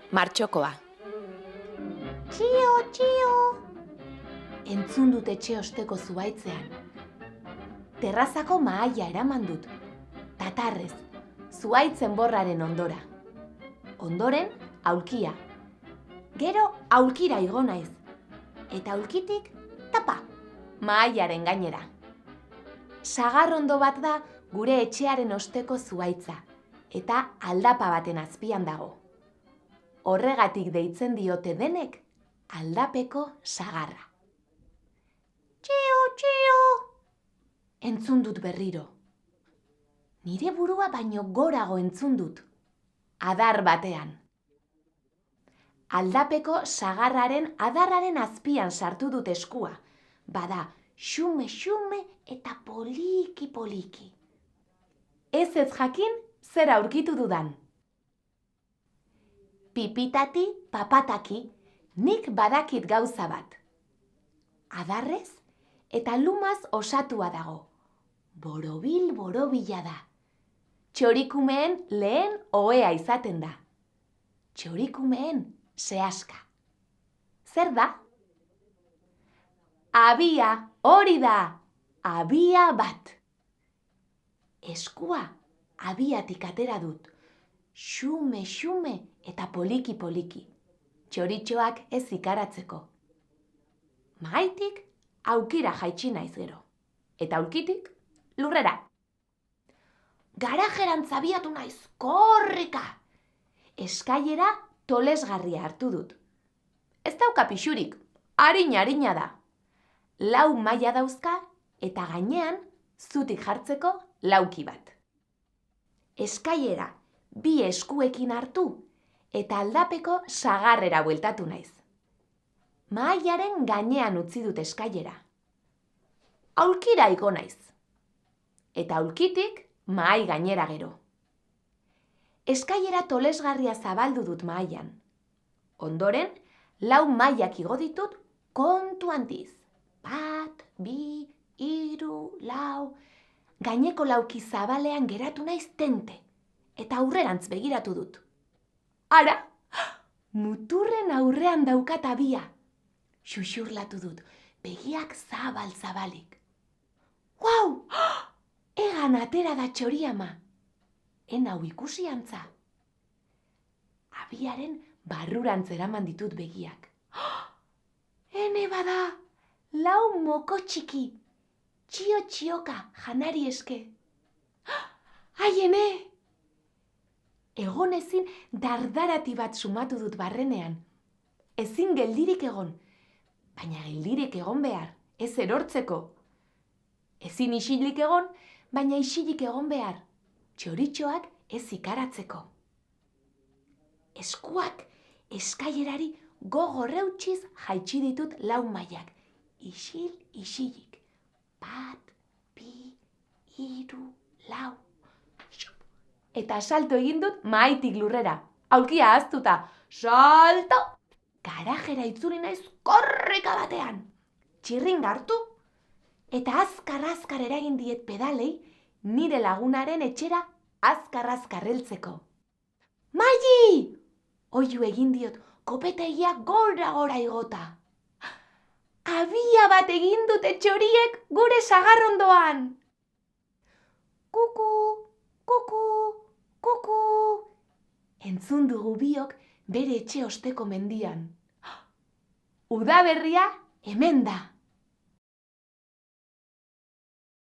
Martxokoa. Txio, txio! Entzun dut etxe osteko zuhaitzean. Terrazako mahaia eraman dut, tatarrez, zuhaitzen borraren ondora. Ondoren, aulkia. Gero, aulkira igo naiz. Eta aulkitik, tapa, mahaiaren gainera. Sagarrondo bat da gure etxearen osteko zuhaitza, eta aldapa baten azpian dago. Horregatik deitzen diote denek aldapeko sagarra. Txio, txio! Entzun dut berriro. Nire burua baino gorago entzun dut. Adar batean. Aldapeko sagarraren adarraren azpian sartu dut eskua. Bada, xume-xume eta poliki-poliki. Ez jakin zer aurkitu dudan. Pipitati, papataki, nik badakit gauza bat. Adarrez eta lumaz osatua dago. Borobil-borobila da. Txorikumeen lehen ohea izaten da. Txorikumeen sehaska. Zer da? Abia, hori da! Abia bat. Eskua abiatik atera dut. Xume-xume eta poliki-poliki. Txoritxoak ez ikaratzeko. Mahaitik aukira jaitsi naiz gero. Eta aulkitik lurrera. Garajerantz abiatu naiz, korrika! Eskailera tolesgarria hartu dut. Ez dauka pixurik, harina da. 4 maila dauzka eta gainean zutik jartzeko lauki bat. Eskailera 2 eskuekin hartu eta aldapeko sagarrera bueltatu naiz. Mahailaren gainean utzi dut eskailera. Aulkira igo naiz. Eta aulkitik mahai gainera gero. Eskailera tolesgarria zabaldu dut mahaian. Ondoren, 4 mailak igo ditut kontu handiz. 1, 2, 3, 4... Gaineko lauki zabalean geratu naiz tente, eta aurrerantz begiratu dut. Ara, muturren aurrean daukat abia. Xuxurlatu dut, begiak zabal-zabalik. Guau! Egan atera da txoriama. Hau ikusi antza. Abiaren barrurantz eraman ditut begiak. Hene bada, 4 moko txiki. Txio-txioka janari eske. Ai, ene! Egon ezin dardarati bat sumatu dut barrenean. Ezin geldirik egon, baina geldirik egon behar, ez erortzeko. Ezin isilik egon, baina isilik egon behar, txoritxoak ez ikaratzeko. Eskuak eskailerari gogor eutsiz jaitsi ditut 4 mailak, isil-isilik. 1, 2, 3, 4... Eta salto egin dut mahaitik lurrera. Aulkia ahaztuta. Salto! Garajera itzuli naiz korrika batean. Txirringa hartu. Eta azkar-azkar eragin diet pedalei nire lagunaren etxera azkar-azkar heltzeko. Maili! Oihu egin diot kopetegia gora-gora igota. Abia bat egin dute txoriek gure sagarrondoan. Kuku, kuku, kuku. Entzun dugu biok bere etxe osteko mendian. Udaberria hemen da.